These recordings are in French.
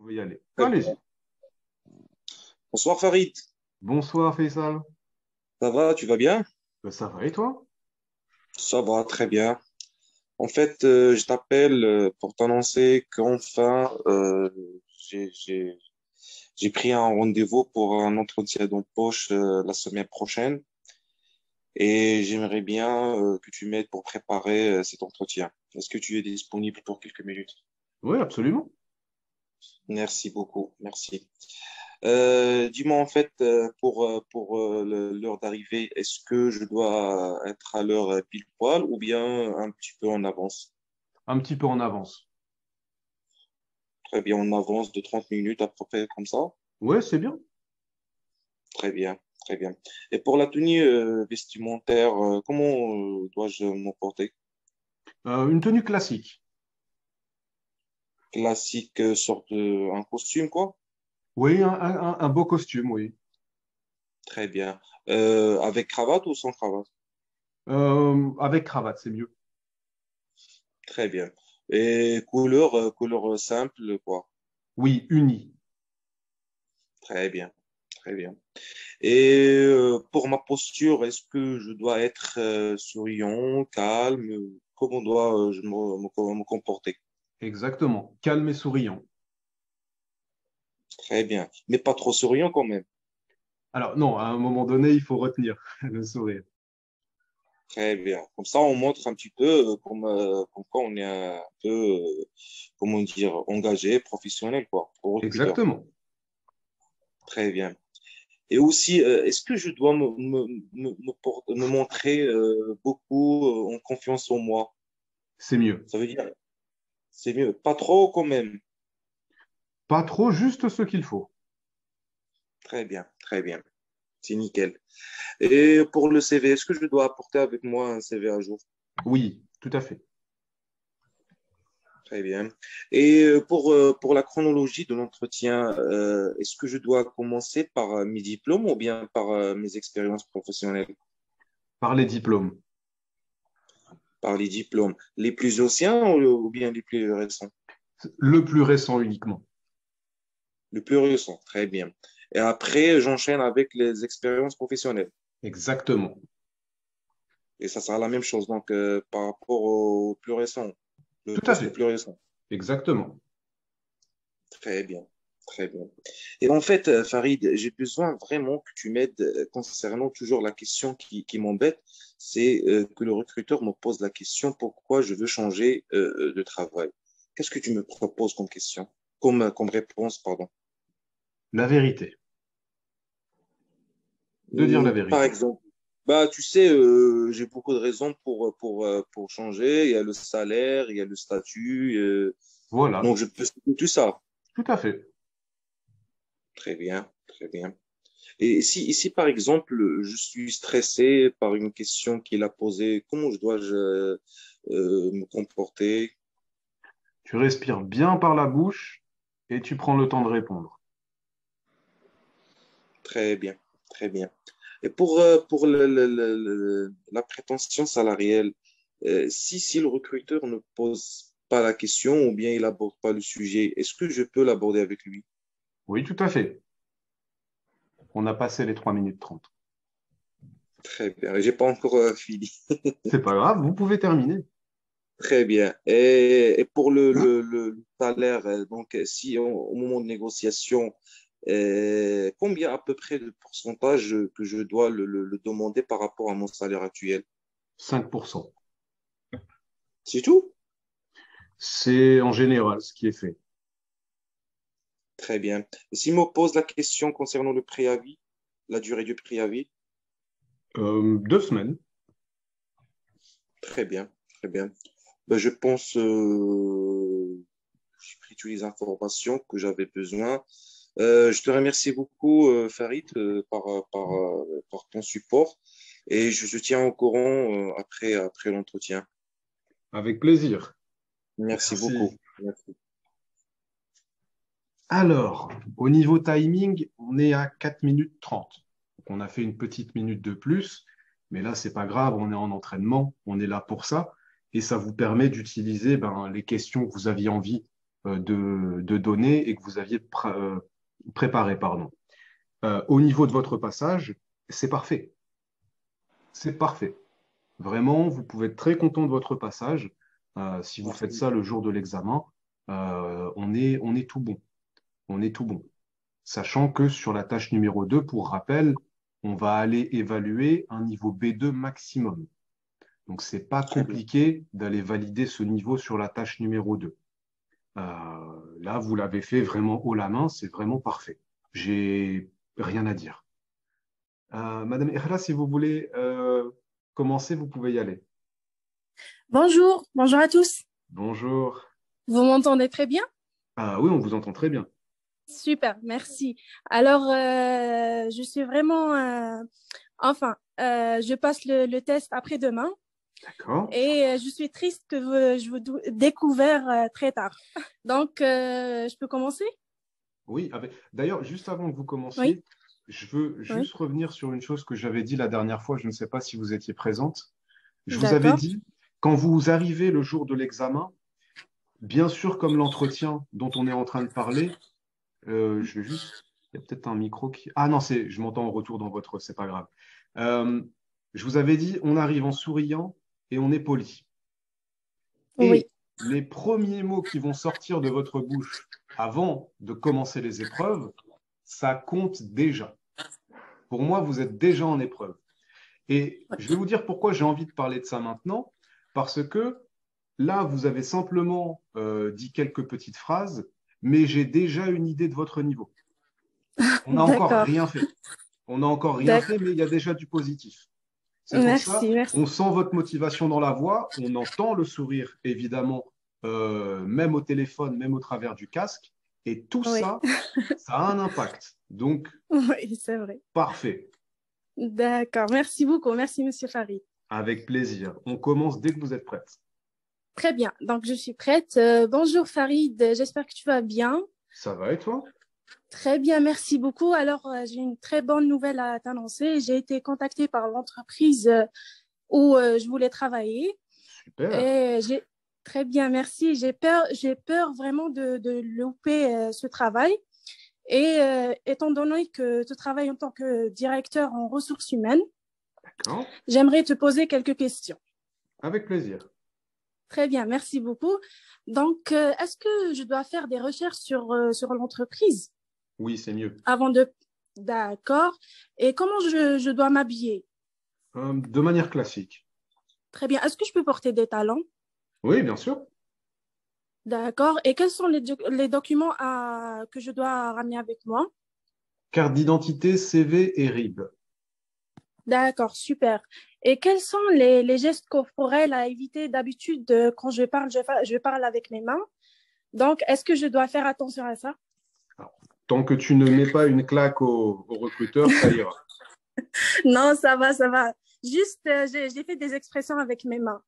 On va y aller. Très bien. Allez-y. Bonsoir Farid, Bonsoir Faisal. ça va, tu vas bien? Ben, ça va et toi? Ça va, très bien. En fait, je t'appelle pour t'annoncer qu'enfin, j'ai j'ai- j'ai pris un rendez-vous pour un entretien d'embauche la semaine prochaine et j'aimerais bien que tu m'aides pour préparer cet entretien. Est-ce que tu es disponible pour quelques minutes? Oui, absolument. Merci beaucoup, merci. Dis-moi en fait, pour l'heure d'arrivée, est-ce que je dois être à l'heure pile poil ou bien un petit peu en avance? Un petit peu en avance. Très bien, en avance de 30 minutes à peu près comme ça. Ouais, c'est bien. Très bien, très bien. Et pour la tenue vestimentaire, comment dois-je m'en porter? Une tenue classique. Classique, sorte de un costume, quoi? Oui, un beau costume, oui. Très bien. Avec cravate ou sans cravate? Avec cravate, c'est mieux. Très bien. Et couleur simple, quoi? Oui, uni. Très bien, très bien. Et pour ma posture, est-ce que je dois être souriant, calme? Comment dois-je me comporter? Exactement. Calme et souriant. Très bien. Mais pas trop souriant quand même. Alors, non, à un moment donné, il faut retenir le sourire. Très bien. Comme ça, on montre un petit peu comme quoi on est un peu, comment dire, engagé, professionnel, quoi, au recruteur. Exactement. Très bien. Et aussi, est-ce que je dois me montrer beaucoup en confiance en moi? C'est mieux. Ça veut dire, c'est mieux. Pas trop quand même. Pas trop, juste ce qu'il faut. Très bien, très bien. C'est nickel. Et pour le CV, est-ce que je dois apporter avec moi un CV à jour? Oui, tout à fait. Très bien. Et pour la chronologie de l'entretien, est-ce que je dois commencer par mes diplômes ou bien par mes expériences professionnelles? Par les diplômes. Par les diplômes. Les plus anciens ou bien les plus récents? Le plus récent uniquement. Les plus récents, très bien. Et après, j'enchaîne avec les expériences professionnelles. Exactement. Et ça sera la même chose, donc par rapport au plus récent, le Tout à poste le fait. plus récent. Exactement. Très bien, très bien. Et en fait, Farid, j'ai besoin vraiment que tu m'aides concernant toujours la question qui m'embête, c'est que le recruteur me pose la question pourquoi je veux changer de travail. Qu'est-ce que tu me proposes comme question, comme réponse, pardon? La vérité. De dire la Par vérité. exemple, bah, tu sais, j'ai beaucoup de raisons pour changer. Il y a le salaire, il y a le statut. Voilà. Donc, je peux citer tout ça. Tout à fait. Très bien, très bien. Et si par exemple, je suis stressé par une question qu'il a posée, comment je dois me comporter? Tu respires bien par la bouche et tu prends le temps de répondre. Très bien, très bien. Et pour la prétention salariale, si le recruteur ne pose pas la question ou bien il n'aborde pas le sujet, est-ce que je peux l'aborder avec lui? Oui, tout à fait. On a passé les 3 minutes 30. Très bien. J'ai pas encore fini. C'est pas grave, vous pouvez terminer. Très bien. Et pour le salaire, donc si au moment de négociation, combien à peu près de pourcentage que je dois le demander par rapport à mon salaire actuel? 5%. C'est tout? C'est en général ce qui est fait. Très bien. S'il me pose la question concernant le préavis, la durée du préavis, 2 semaines. très bien, très bien. Ben, je pense j'ai pris toutes les informations que j'avais besoin. Je te remercie beaucoup, Farid, par ton support et je tiens au courant après l'entretien. Avec plaisir. Merci Merci. beaucoup. Merci. Alors, au niveau timing, on est à 4 minutes 30. Donc, on a fait une petite minute de plus, mais là, c'est pas grave, on est en entraînement, on est là pour ça, et ça vous permet d'utiliser ben, les questions que vous aviez envie de données et que vous aviez préparé, pardon. Au niveau de votre passage, c'est parfait. C'est parfait. Vraiment, vous pouvez être très content de votre passage. Si vous faites ça le jour de l'examen, on est tout bon. On est tout bon. Sachant que sur la tâche numéro 2, pour rappel, on va aller évaluer un niveau B2 maximum. Donc, c'est pas Très bien. compliqué d'aller valider ce niveau sur la tâche numéro 2. Là, vous l'avez fait vraiment haut la main, c'est vraiment parfait. J'ai rien à dire. Madame Ikhlas, si vous voulez commencer, vous pouvez y aller. Bonjour, bonjour à tous. Bonjour. Vous m'entendez très bien? Ah oui, on vous entend très bien. Super, merci. Alors, je suis vraiment, je passe le test après-demain D'accord. et je suis triste que je vous découvert très tard. Donc, je peux commencer? Oui, d'ailleurs, juste avant que vous Oui, commenciez, je veux oui, juste revenir sur une chose que j'avais dit la dernière fois. Je ne sais pas si vous étiez présente. Je vous avais d'accord. dit, quand vous arrivez le jour de l'examen, bien sûr, comme l'entretien dont on est en train de parler, je vais juste. Il y a peut-être un micro qui. Ah non, je m'entends en retour dans votre. C'est pas grave. Euh, je vous avais dit, on arrive en souriant et on est poli. Oui, Et les premiers mots qui vont sortir de votre bouche avant de commencer les épreuves, ça compte déjà. Pour moi, vous êtes déjà en épreuve. Et je vais vous dire pourquoi j'ai envie de parler de ça maintenant, parce que là, vous avez simplement dit quelques petites phrases, mais j'ai déjà une idée de votre niveau. On n'a encore d'accord. rien fait. On n'a encore rien fait, D'accord. mais il y a déjà du positif. C'est pour Merci, ça, merci. on sent votre motivation dans la voix, on entend le sourire, évidemment, même au téléphone, même au travers du casque, et tout Oui, ça, ça a un impact. Donc, oui, c'est vrai. parfait, D'accord. Merci beaucoup. Merci, Monsieur Farid. avec plaisir. On commence dès que vous êtes prête. Très bien. Donc, je suis prête. Bonjour Farid. J'espère que tu vas bien. Ça va et toi? Très bien, merci beaucoup. Alors, j'ai une très bonne nouvelle à t'annoncer. J'ai été contactée par l'entreprise où je voulais travailler. Super. Et très bien, merci. J'ai peur vraiment de louper ce travail. Et étant donné que tu travailles en tant que directeur en ressources humaines, D'accord. j'aimerais te poser quelques questions. Avec plaisir. Très bien, merci beaucoup. Donc, est-ce que je dois faire des recherches sur l'entreprise Oui, c'est mieux. avant de... D'accord. Et comment je dois m'habiller? De manière classique. Très bien. Est-ce que je peux porter des talons? Oui, bien sûr. D'accord. Et quels sont les documents que je dois ramener avec moi? Carte d'identité, CV et RIB. D'accord, super. Et quels sont les gestes corporels à éviter d'habitude quand je parle avec mes mains? Donc, est-ce que je dois faire attention à ça? Alors, tant que tu ne mets pas une claque au recruteur, ça ira. Non, ça va, ça va. Juste, j'ai fait des expressions avec mes mains.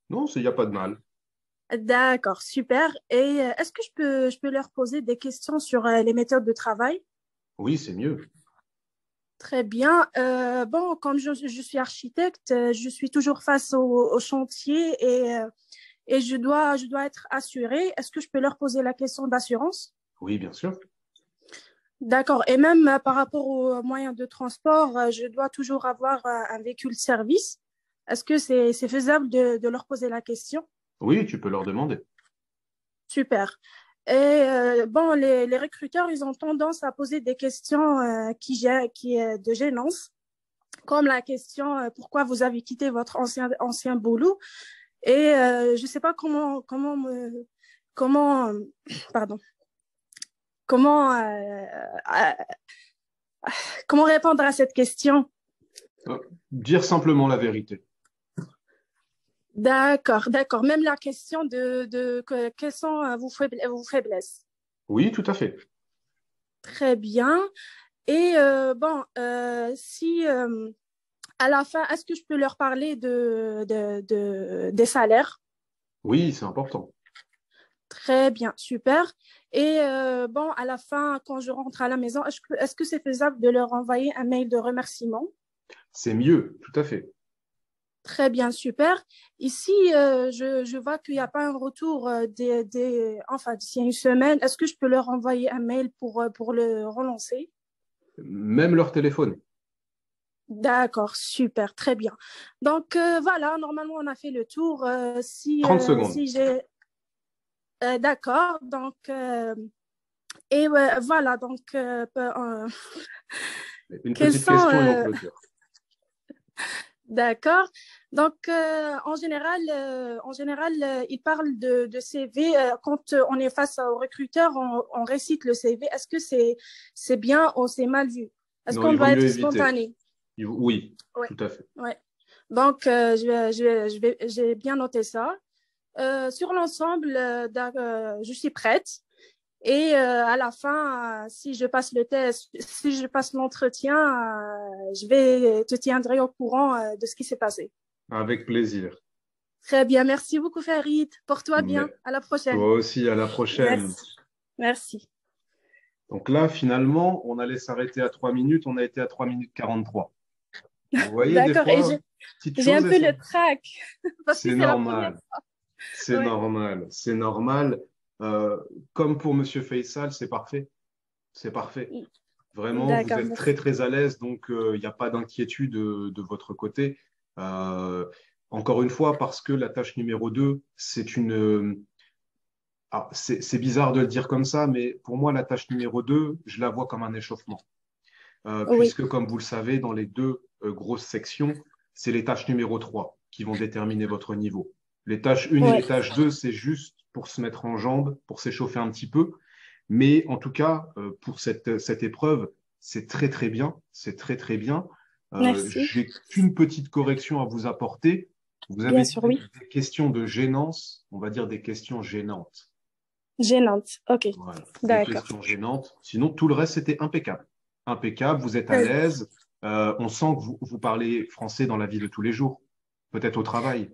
Non, il n'y a pas de mal. D'accord, super. Et est-ce que je peux leur poser des questions sur les méthodes de travail? Oui, c'est mieux. Très bien. Bon, comme je suis architecte, je suis toujours face au chantier et je dois être assurée. Est-ce que je peux leur poser la question d'assurance? Oui, bien sûr. D'accord. Et même par rapport aux moyens de transport, je dois toujours avoir un véhicule service. Est-ce que c'est faisable de leur poser la question? Oui, tu peux leur demander. Super. Et bon, les recruteurs, ils ont tendance à poser des questions qui est de gênance, comme la question pourquoi vous avez quitté votre ancien boulot. Et je ne sais pas comment, pardon, comment, euh, comment répondre à cette question. Euh, Dire simplement la vérité. D'accord, d'accord. Même la question quelles sont vos faiblesses. Oui, tout à fait. Très bien. Et bon, si à la fin, est-ce que je peux leur parler des salaires? Oui, c'est important. Très bien, super. Et bon, à la fin, quand je rentre à la maison, est-ce que c'est faisable de leur envoyer un mail de remerciement? C'est mieux, tout à fait. Très bien, super. Ici, je vois qu'il n'y a pas un retour enfin, d'ici une semaine. Est-ce que je peux leur envoyer un mail pour le relancer? Même leur téléphone. D'accord, super, très bien. Donc, voilà, normalement, on a fait le tour. 30 secondes. Si j'ai... d'accord, donc... et voilà, donc... Une quels petite sont... question et on clôture. D'accord. Donc, en général ils parlent de CV. Quand on est face au recruteur, on récite le CV. Est-ce que c'est bien ou c'est mal vu? Est-ce Non, qu'on il vaut doit mieux être éviter. spontané? Oui, Oui. tout à fait. Ouais. Donc, j'ai bien noté ça. Sur l'ensemble, je suis prête. Et à la fin, si je passe le test, si je passe l'entretien, je vais te tiendrai au courant de ce qui s'est passé. Avec plaisir. Très bien, merci beaucoup Farid. Porte-toi bien. Mais À la prochaine. toi aussi, à la prochaine. Merci. Merci. Donc là, finalement, on allait s'arrêter à 3 minutes, on a été à 3 minutes 43. Vous voyez, des D'accord. Et fois, petites j'ai un choses, et peu ça. le trac parce que C'est c'est la première normal. fois. C'est Ouais. normal. C'est normal. Euh, Comme pour Monsieur Faisal, c'est parfait. C'est parfait. Vraiment, vous D'accord, êtes très, merci. très à l'aise, donc il n'y a pas d'inquiétude de votre côté. Euh, Encore une fois, parce que la tâche numéro 2, c'est une... ah, c'est bizarre de le dire comme ça, mais pour moi, la tâche numéro 2, je la vois comme un échauffement. Oui, Puisque, comme vous le savez, dans les deux grosses sections, c'est les tâches numéro 3 qui vont déterminer votre niveau. Les tâches 1 et oui, les tâches 2, c'est juste pour se mettre en jambes, pour s'échauffer un petit peu. Mais en tout cas, pour cette épreuve, c'est très très bien. C'est très très bien. merci. J'ai qu'une petite correction à vous apporter. Vous Bien avez sûr, dit oui. des questions de gênance, on va dire des questions gênantes. Gênante. OK. Voilà, des D'accord. questions gênantes. Sinon, tout le reste, c'était impeccable. Impeccable, vous êtes à Très- l'aise. On sent que vous parlez français dans la vie de tous les jours, peut-être au travail.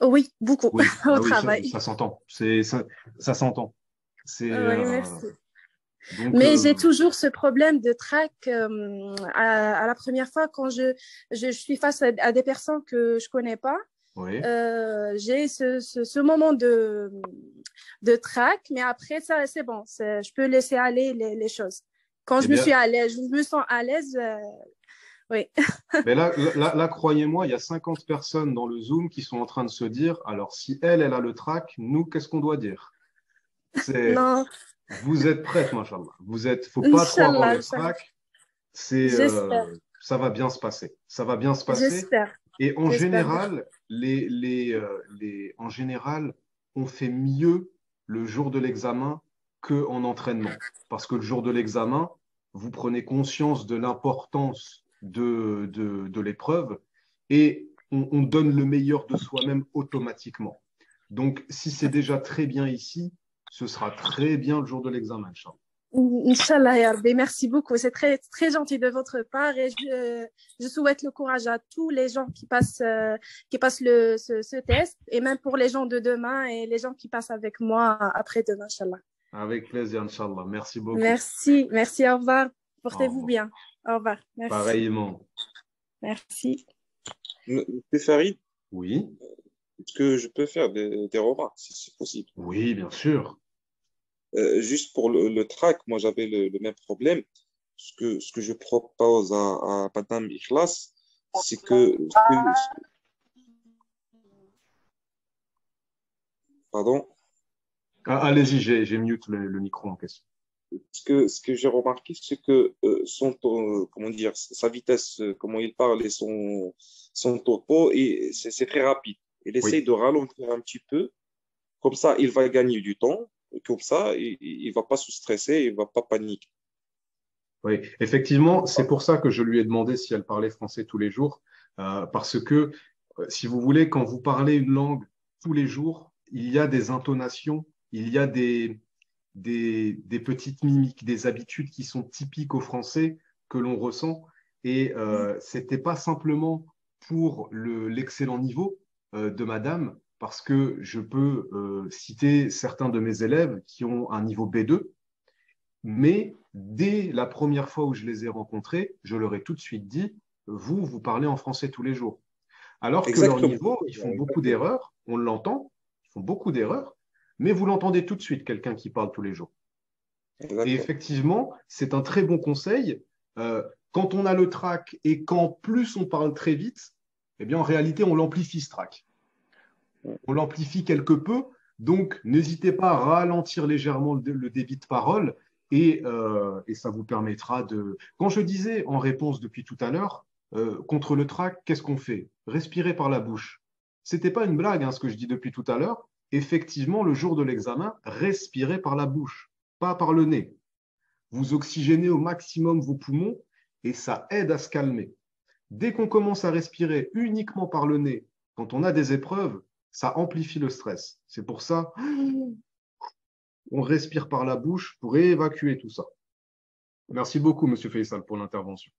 Oui, beaucoup Oui, au bah oui, travail. ça s'entend. Ça s'entend. C'est Oui, merci. donc Mais j'ai toujours ce problème de trac à la première fois quand je suis face à des personnes que je connais pas. oui. J'ai ce moment de trac, mais après, ça, c'est bon. Je peux laisser aller les choses. Quand Eh je me suis bien, à l'aise, je me sens à l'aise, oui. mais là, croyez-moi, il y a 50 personnes dans le Zoom qui sont en train de se dire, alors si elle a le trac, nous, qu'est-ce qu'on doit dire? C'est, Non, vous êtes prête, machallah. Faut pas trop avoir Inch'Allah, le Inch'Allah. trac. J'espère, Ça va bien se passer. Ça va bien se passer. j'espère, Et en j'espère. général, en général, on fait mieux le jour de l'examen qu'en entraînement. Parce que le jour de l'examen, vous prenez conscience de l'importance de l'épreuve et on donne le meilleur de soi-même automatiquement. Donc, si c'est déjà très bien ici, ce sera très bien le jour de l'examen, Inch'Allah. Inch'Allah, ya Rabbi. Merci beaucoup. C'est très, très gentil de votre part et je souhaite le courage à tous les gens qui passent ce test et même pour les gens de demain et les gens qui passent avec moi après-demain, Inch'Allah. Avec plaisir, Inch'Allah. Merci beaucoup. Merci, merci, au revoir. Au Portez-vous revoir. bien. Au revoir. Merci. Pareillement. Merci. Monsieur Farid, Oui, est-ce que je peux faire des remarques, si c'est possible? oui, bien sûr. Juste pour le track, moi j'avais le même problème. Ce que je propose à Madame Ikhlas, c'est pardon, Allez-y, j'ai mute le micro en question. ce que j'ai remarqué, c'est que comment dire, sa vitesse, comment il parle et son topo, et c'est très rapide. Il essaye Oui, de ralentir un petit peu, comme ça il va gagner du temps, comme ça il va pas se stresser, il va pas paniquer. oui. Effectivement, c'est pour ça que je lui ai demandé si elle parlait français tous les jours, parce que, si vous voulez, quand vous parlez une langue tous les jours, il y a des intonations, il y a des petites mimiques, des habitudes qui sont typiques aux Français que l'on ressent. Et c'était pas simplement pour l'excellent niveau de Madame, parce que je peux citer certains de mes élèves qui ont un niveau B2, mais dès la première fois où je les ai rencontrés, je leur ai tout de suite dit, vous parlez en français tous les jours. Alors que leur Exactement. niveau, ils font beaucoup d'erreurs, on l'entend, ils font beaucoup d'erreurs, mais vous l'entendez tout de suite, quelqu'un qui parle tous les jours. Et Exactement. effectivement, c'est un très bon conseil. Euh, Quand on a le trac et qu'en plus on parle très vite, eh bien en réalité, on l'amplifie ce trac. On l'amplifie quelque peu, donc n'hésitez pas à ralentir légèrement le débit de parole et ça vous permettra de... Quand je disais en réponse depuis tout à l'heure, contre le trac, qu'est-ce qu'on fait? Respirer par la bouche. C'était pas une blague, hein, ce que je dis depuis tout à l'heure. Effectivement, le jour de l'examen, respirez par la bouche, pas par le nez. Vous oxygénez au maximum vos poumons et ça aide à se calmer. Dès qu'on commence à respirer uniquement par le nez, quand on a des épreuves, ça amplifie le stress. C'est pour ça on respire par la bouche pour évacuer tout ça. Merci beaucoup, Monsieur Faisal, pour l'intervention.